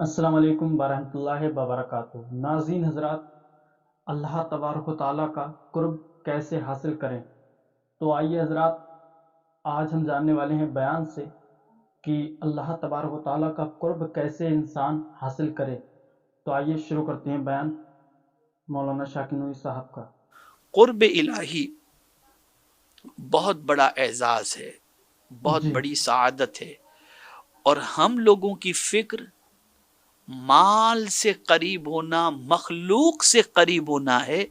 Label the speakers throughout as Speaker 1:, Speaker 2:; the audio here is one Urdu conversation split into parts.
Speaker 1: السلام علیکم ورحمۃ اللہ وبرکاتہ۔ ناظرین حضرات، اللہ تبارک و تعالیٰ کا قرب کیسے حاصل کریں؟ تو آئیے حضرات، آج ہم جاننے والے ہیں بیان سے کہ اللہ تبارک و تعالیٰ کا قرب کیسے انسان حاصل کرے۔ تو آئیے شروع کرتے ہیں بیان مولانا شاکر نوری صاحب کا۔
Speaker 2: قرب الہی بہت بڑا اعزاز ہے، بہت
Speaker 1: جی
Speaker 2: بڑی سعادت ہے، اور ہم لوگوں کی فکر مال سے قریب ہونا، مخلوق سے قریب ہونا ہے،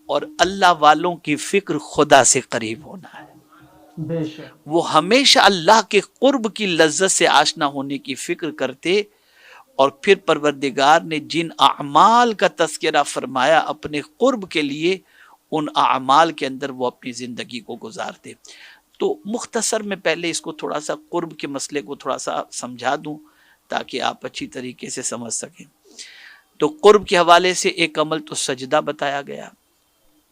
Speaker 2: اور اللہ والوں کی فکر خدا سے قریب ہونا ہے۔
Speaker 1: بے شک۔
Speaker 2: وہ ہمیشہ اللہ کے قرب کی لذت سے آشنا ہونے کی فکر کرتے، اور پھر پروردگار نے جن اعمال کا تذکرہ فرمایا اپنے قرب کے لیے، ان اعمال کے اندر وہ اپنی زندگی کو گزارتے۔ تو مختصر میں پہلے اس کو تھوڑا سا قرب کے مسئلے کو تھوڑا سا سمجھا دوں تاکہ آپ اچھی طریقے سے سمجھ سکیں۔ تو قرب کے حوالے سے ایک عمل تو سجدہ بتایا گیا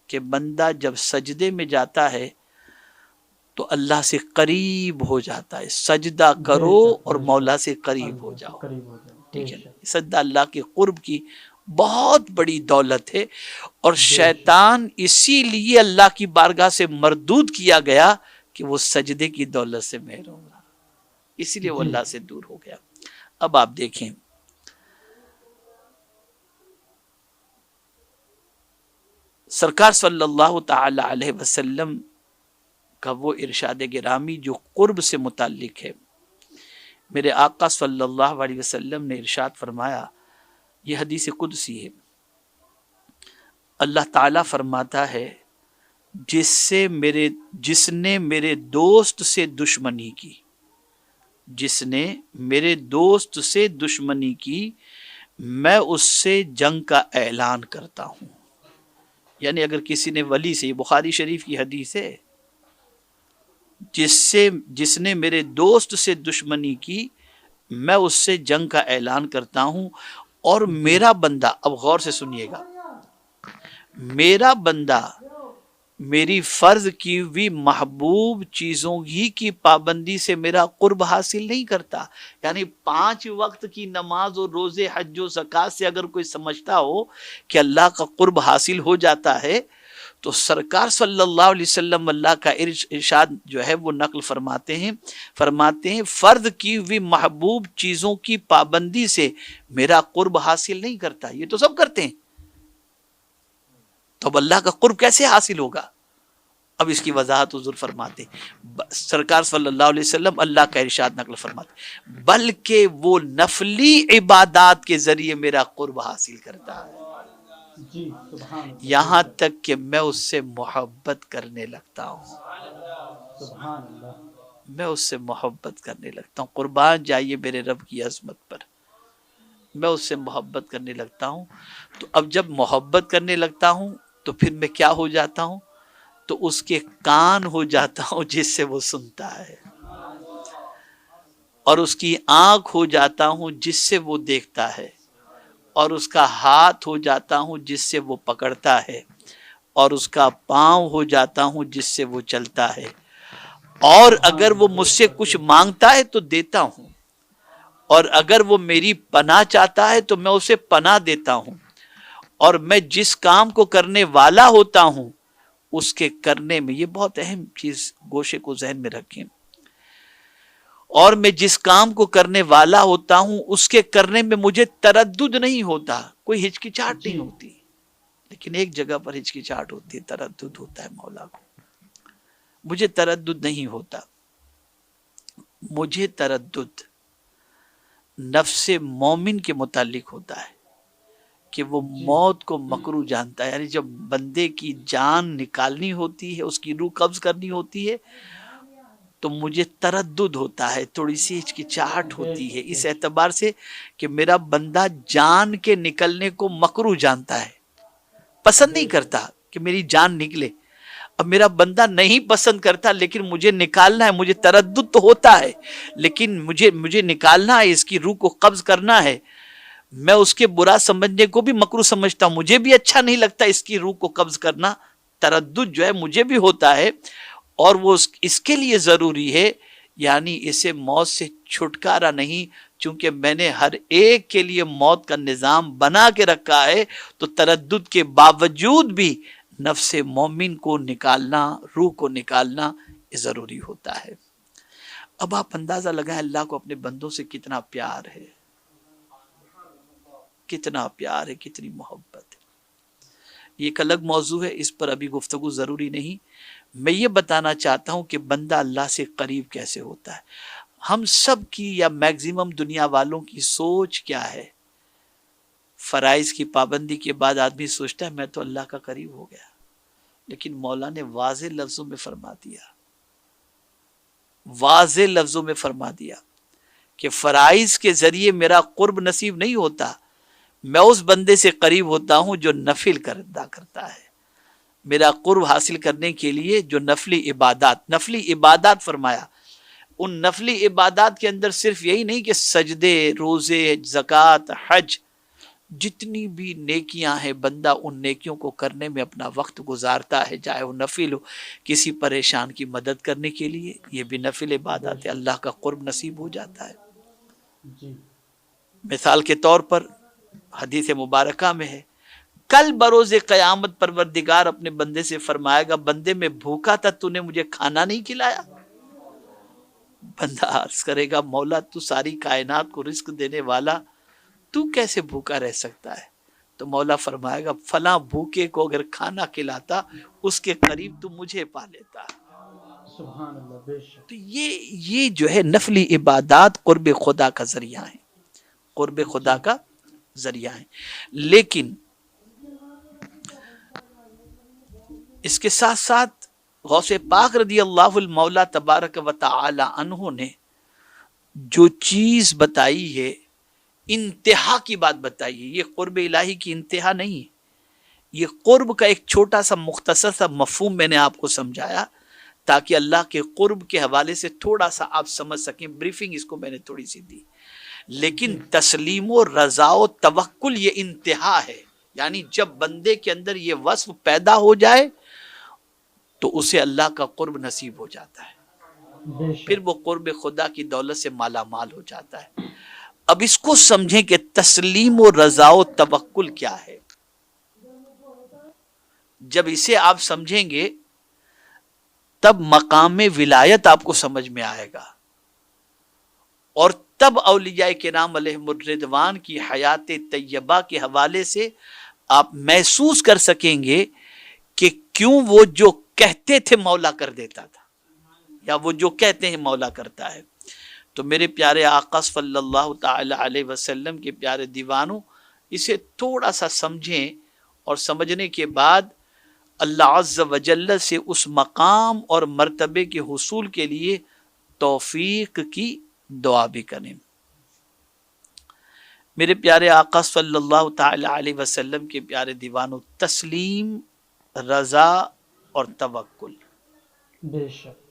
Speaker 2: کہ بندہ جب سجدے میں جاتا ہے تو اللہ سے قریب ہو جاتا ہے۔ سجدہ کرو اور مولا سے قریب ہو جاؤ،
Speaker 1: قریب ہو جائے۔ بے
Speaker 2: ٹھیک ہے نا؟
Speaker 1: شک۔
Speaker 2: سجدہ اللہ کے قرب کی بہت بڑی دولت ہے، اور
Speaker 1: بے شک۔
Speaker 2: شیطان اسی لیے اللہ کی بارگاہ سے مردود کیا گیا کہ وہ سجدے کی دولت سے محروم رہا، اسی لیے وہ
Speaker 1: جی
Speaker 2: اللہ سے دور ہو گیا۔ اب آپ دیکھیں، سرکار صلی اللہ تعالی علیہ وسلم کا وہ ارشاد گرامی جو قرب سے متعلق ہے، میرے آقا صلی اللہ علیہ وسلم نے ارشاد فرمایا، یہ حدیث قدسی ہے، اللہ تعالیٰ فرماتا ہے جس نے میرے دوست سے دشمنی کی، جس نے میرے دوست سے دشمنی کی، میں اس سے جنگ کا اعلان کرتا ہوں۔ یعنی اگر کسی نے ولی سے، یہ بخاری شریف کی حدیث ہے، جس نے میرے دوست سے دشمنی کی، میں اس سے جنگ کا اعلان کرتا ہوں، اور میرا بندہ، اب غور سے سنیے گا، میرا بندہ میری فرض کی ہوئی محبوب چیزوں ہی کی پابندی سے میرا قرب حاصل نہیں کرتا۔ یعنی 5 وقت کی نماز اور روزے، حج و زکوٰۃ سے اگر کوئی سمجھتا ہو کہ اللہ کا قرب حاصل ہو جاتا ہے، تو سرکار صلی اللہ علیہ وسلم اللہ کا ارشاد جو ہے وہ نقل فرماتے ہیں فرض کی ہوئی محبوب چیزوں کی پابندی سے میرا قرب حاصل نہیں کرتا۔ یہ تو سب کرتے ہیں، تو اب اللہ کا قرب کیسے حاصل ہوگا؟ اب اس کی وضاحت حضور فرماتے، سرکار صلی اللہ علیہ وسلم اللہ کا ارشاد نقل فرماتے، بلکہ وہ نفلی عبادات کے ذریعے میرا قرب حاصل کرتا ہے،
Speaker 1: جی سبحان اللہ۔
Speaker 2: یہاں تک کہ میں اس سے محبت کرنے لگتا ہوں،
Speaker 1: سبحان اللہ۔
Speaker 2: میں اس سے محبت کرنے لگتا ہوں۔ قربان جائیے میرے رب کی عظمت پر، میں اس سے محبت کرنے لگتا ہوں۔ تو اب جب محبت کرنے لگتا ہوں تو پھر میں کیا ہو جاتا ہوں؟ تو اس کے کان ہو جاتا ہوں جس سے وہ سنتا ہے، اور اس کی آنکھ ہو جاتا ہوں جس سے وہ دیکھتا ہے، اور اس کا ہاتھ ہو جاتا ہوں جس سے وہ پکڑتا ہے، اور اس کا پاؤں ہو جاتا ہوں جس سے وہ چلتا ہے، اور اگر وہ مجھ سے کچھ مانگتا ہے تو دیتا ہوں، اور اگر وہ میری پناہ چاہتا ہے تو میں اسے پناہ دیتا ہوں، اور میں جس کام کو کرنے والا ہوتا ہوں اس کے کرنے میں، یہ بہت اہم چیز گوشے کو ذہن میں رکھیں، اور میں جس کام کو کرنے والا ہوتا ہوں اس کے کرنے میں مجھے تردد نہیں ہوتا، کوئی ہچکچاہٹ نہیں ہوتی، لیکن ایک جگہ پر ہچکچاہٹ ہوتی ہے، تردد ہوتا ہے مولا کو، مجھے تردد نہیں ہوتا۔ مجھے تردد نفس مومن کے متعلق ہوتا ہے کہ وہ موت کو مکروہ جانتا ہے، یعنی جب بندے کی جان نکالنی ہوتی ہے، اس کی روح قبض کرنی ہوتی ہے، تو مجھے تردد ہوتا ہے، تھوڑی سی ہچکچاہٹ ہوتی ہے، اس اعتبار سے کہ میرا بندہ جان کے نکلنے کو مکروہ جانتا ہے، پسند نہیں کرتا کہ میری جان نکلے۔ اب میرا بندہ نہیں پسند کرتا لیکن مجھے نکالنا ہے، مجھے تردد تو ہوتا ہے لیکن مجھے نکالنا ہے، اس کی روح کو قبض کرنا ہے، میں اس کے برا سمجھنے کو بھی مکروہ سمجھتا ہوں، مجھے بھی اچھا نہیں لگتا اس کی روح کو قبض کرنا، تردد جو ہے مجھے بھی ہوتا ہے، اور وہ اس کے لیے ضروری ہے، یعنی اسے موت سے چھٹکارا نہیں، چونکہ میں نے ہر ایک کے لیے موت کا نظام بنا کے رکھا ہے، تو تردد کے باوجود بھی نفس مومن کو نکالنا، روح کو نکالنا ضروری ہوتا ہے۔ اب آپ اندازہ لگائیں اللہ کو اپنے بندوں سے کتنا پیار ہے، کتنا پیار ہے، کتنی محبت ہے۔ یہ ایک الگ موضوع ہے، اس پر ابھی گفتگو ضروری نہیں۔ میں یہ بتانا چاہتا ہوں کہ بندہ اللہ سے قریب کیسے ہوتا ہے۔ ہم سب کی یا میکزیمم دنیا والوں کی سوچ کیا ہے؟ فرائض کی پابندی کے بعد آدمی سوچتا ہے میں تو اللہ کا قریب ہو گیا، لیکن مولا نے واضح لفظوں میں فرما دیا، واضح لفظوں میں فرما دیا کہ فرائض کے ذریعے میرا قرب نصیب نہیں ہوتا، میں اس بندے سے قریب ہوتا ہوں جو نفل ادا کرتا ہے۔ میرا قرب حاصل کرنے کے لیے جو نفلی عبادات فرمایا، ان نفلی عبادات کے اندر صرف یہی نہیں کہ سجدے، روزے، زکوٰۃ، حج، جتنی بھی نیکیاں ہیں بندہ ان نیکیوں کو کرنے میں اپنا وقت گزارتا ہے، چاہے وہ نفل ہو، کسی پریشان کی مدد کرنے کے لیے، یہ بھی نفل عبادات ہے، اللہ کا قرب نصیب ہو جاتا ہے۔
Speaker 1: جی
Speaker 2: مثال کے طور پر حدیث مبارکہ میں ہے، کل بروز قیامت پروردگار اپنے بندے سے فرمائے گا بندے میں بھوکا تھا، تو نے مجھے کھانا نہیں کھلایا۔ بندہ عرض کرے گا مولا تو ساری کائنات کو رزق دینے والا، تو کیسے بھوکا رہ سکتا ہے؟ تو مولا فرمائے گا فلاں بھوکے کو اگر کھانا کھلاتا اس کے قریب تو مجھے پا لیتا۔
Speaker 1: سبحان اللہ، بے شک۔
Speaker 2: تو یہ جو ہے نفلی عبادات قرب خدا کا ذریعہ ہے، قرب خدا کا ذریعہ ہے۔ لیکن اس کے ساتھ ساتھ غوث پاک رضی اللہ المولا تبارک و تعالی عنہ نے جو چیز بتائی ہے، انتہا کی بات بتائی ہے، یہ قرب الہی کی انتہا نہیں ہے، یہ قرب کا ایک چھوٹا سا مختصر سا مفہوم میں نے آپ کو سمجھایا تاکہ اللہ کے قرب کے حوالے سے تھوڑا سا آپ سمجھ سکیں، بریفنگ اس کو میں نے تھوڑی سی دی۔ لیکن تسلیم و رضا و توکل یہ انتہا ہے، یعنی جب بندے کے اندر یہ وصف پیدا ہو جائے تو اسے اللہ کا قرب نصیب ہو جاتا ہے، پھر وہ قرب خدا کی دولت سے مالا مال ہو جاتا ہے۔ اب اس کو سمجھیں کہ تسلیم و رضا و توکل کیا ہے۔ جب اسے آپ سمجھیں گے تب مقام ولایت آپ کو سمجھ میں آئے گا، اور تب اولیاء کرام علیہم الرضوان کی حیات طیبہ کے حوالے سے آپ محسوس کر سکیں گے کہ کیوں وہ جو کہتے تھے مولا کر دیتا تھا، یا وہ جو کہتے ہیں مولا کرتا ہے۔ تو میرے پیارے آقا صلی اللہ تعالی علیہ وسلم کے پیارے دیوانوں، اسے تھوڑا سا سمجھیں، اور سمجھنے کے بعد اللہ عز و جل سے اس مقام اور مرتبے کے حصول کے لیے توفیق کی دعا بھی کریں۔ میرے پیارے آقا صلی اللہ تعالی علیہ وسلم کے پیارے دیوانوں، تسلیم، رضا اور توکل،
Speaker 1: بے شک،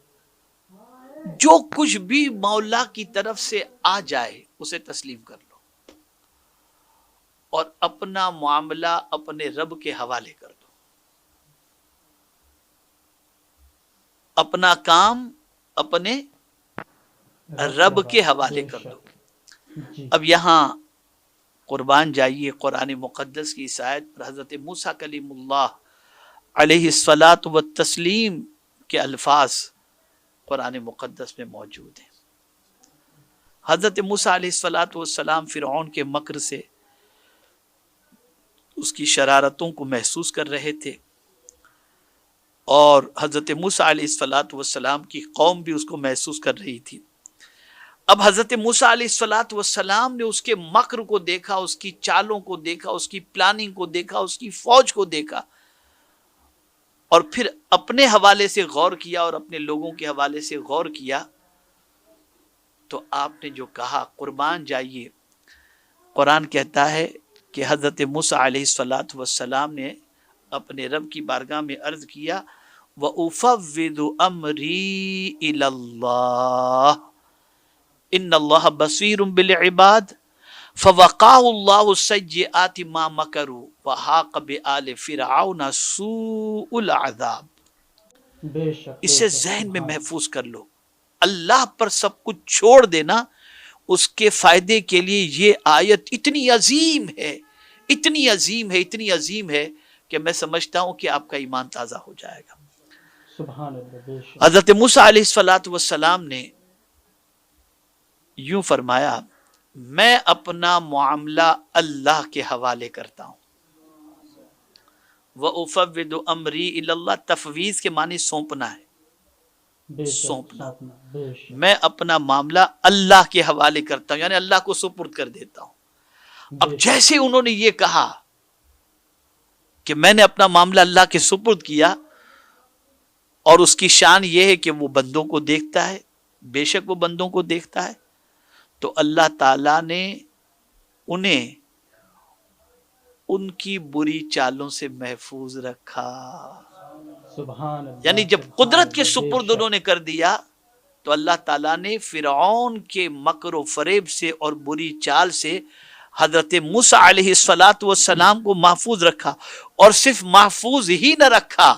Speaker 2: جو کچھ بھی مولا کی طرف سے آ جائے اسے تسلیم کر لو، اور اپنا معاملہ اپنے رب کے حوالے کر دو، اپنا کام اپنے رب کے حوالے کر دو۔
Speaker 1: جی
Speaker 2: اب یہاں قربان جائیے، قرآن مقدس کی اس آیت پر حضرت موسیٰ کلیم اللہ علیہ الصلاۃ والتسلیم کے الفاظ قرآن مقدس میں موجود ہیں۔ حضرت موسیٰ علیہ الصلاۃ والسلام فرعون کے مکر سے، اس کی شرارتوں کو محسوس کر رہے تھے، اور حضرت موسیٰ علیہ الصلاۃ والسلام کی قوم بھی اس کو محسوس کر رہی تھی۔ اب حضرت موسیٰ علیہ الصلاۃ والسلام نے اس کے مکر کو دیکھا، اس کی چالوں کو دیکھا، اس کی پلاننگ کو دیکھا، اس کی فوج کو دیکھا، اور پھر اپنے حوالے سے غور کیا اور اپنے لوگوں کے حوالے سے غور کیا، تو آپ نے جو کہا، قربان جائیے، قرآن کہتا ہے کہ حضرت موسیٰ علیہ الصلاۃ والسلام نے اپنے رب کی بارگاہ میں عرض کیا، وَأُفَوِّضُ أَمْرِي إِلَى اللَّهِ إِنَّ اللَّهَ بَصِيرٌ بِالْعِبَادِ فَوَقَاهُ اللَّهُ السَّيِّئَاتِ مَا مَكَرُوا وَحَاقَ بِآلِ فِرْعَوْنَ سُوءُ الْعَذَابِ۔
Speaker 1: بے شک،
Speaker 2: اسے ذہن میں محفوظ کر لو، اللہ پر سب کچھ چھوڑ دینا اس کے فائدے کے لیے یہ آیت اتنی عظیم ہے، اتنی عظیم ہے، اتنی عظیم ہے کہ میں سمجھتا ہوں کہ آپ کا ایمان تازہ ہو جائے گا۔
Speaker 1: سبحان اللہ، بے شک،
Speaker 2: حضرت موسیٰ علیہ السلام نے یوں فرمایا، میں اپنا معاملہ اللہ کے حوالے کرتا ہوں۔ وَأُفَوِّضُ أَمْرِي إِلَى اللَّهِ، تفویض کے معنی سونپنا ہے،
Speaker 1: بے شک،
Speaker 2: سونپنا۔
Speaker 1: سونپنا، بے شک،
Speaker 2: میں اپنا معاملہ اللہ کے حوالے کرتا ہوں، یعنی اللہ کو سپرد کر دیتا ہوں۔ اب
Speaker 1: بے شک،
Speaker 2: جیسے انہوں نے یہ کہا کہ میں نے اپنا معاملہ اللہ کے سپرد کیا، اور اس کی شان یہ ہے کہ وہ بندوں کو دیکھتا ہے، بے شک وہ بندوں کو دیکھتا ہے، تو اللہ تعالیٰ نے انہیں ان کی بری چالوں سے محفوظ رکھا۔
Speaker 1: سبحان اللہ،
Speaker 2: یعنی جب
Speaker 1: سبحان
Speaker 2: قدرت کے
Speaker 1: اللہ، بے
Speaker 2: سپرد انہوں
Speaker 1: شک،
Speaker 2: نے کر دیا تو اللہ تعالیٰ نے فرعون کے مکر و فریب سے اور بری چال سے حضرت موسیٰ علیہ السلام کو محفوظ رکھا، اور صرف محفوظ ہی نہ رکھا،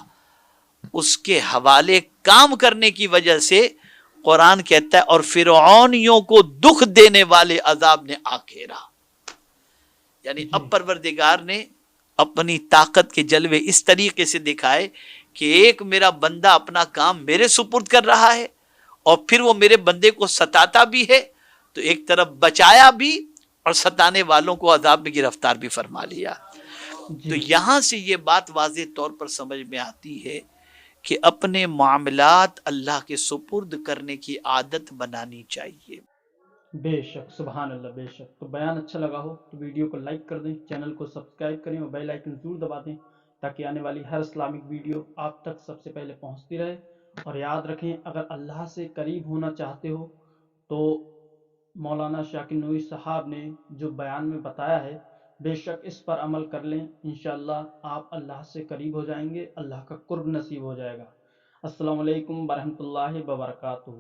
Speaker 2: اس کے حوالے کام کرنے کی وجہ سے قرآن کہتا ہے اور فرعونیوں کو دکھ دینے والے عذاب نے آ گھیرا۔ یعنی اب پروردگار نے اپنی طاقت کے جلوے اس طریقے سے دکھائے کہ ایک میرا بندہ اپنا کام میرے سپرد کر رہا ہے، اور پھر وہ میرے بندے کو ستاتا بھی ہے، تو ایک طرف بچایا بھی اور ستانے والوں کو عذاب میں گرفتار بھی فرما لیا۔ تو یہاں سے یہ بات واضح طور پر سمجھ میں آتی ہے کہ اپنے معاملات اللہ کے سپرد کرنے کی عادت بنانی چاہیے۔
Speaker 1: بے شک، سبحان اللہ، بے شک۔ تو بیان اچھا لگا ہو تو ویڈیو کو لائک کر دیں، چینل کو سبسکرائب کریں اور بیل آئیکن ضرور دبا دیں تاکہ آنے والی ہر اسلامک ویڈیو آپ تک سب سے پہلے پہنچتی رہے۔ اور یاد رکھیں، اگر اللہ سے قریب ہونا چاہتے ہو تو مولانا شاکر نوری صاحب نے جو بیان میں بتایا ہے، بے شک اس پر عمل کر لیں، انشاءاللہ آپ اللہ سے قریب ہو جائیں گے، اللہ کا قرب نصیب ہو جائے گا۔ السلام علیکم ورحمۃ اللہ وبرکاتہ۔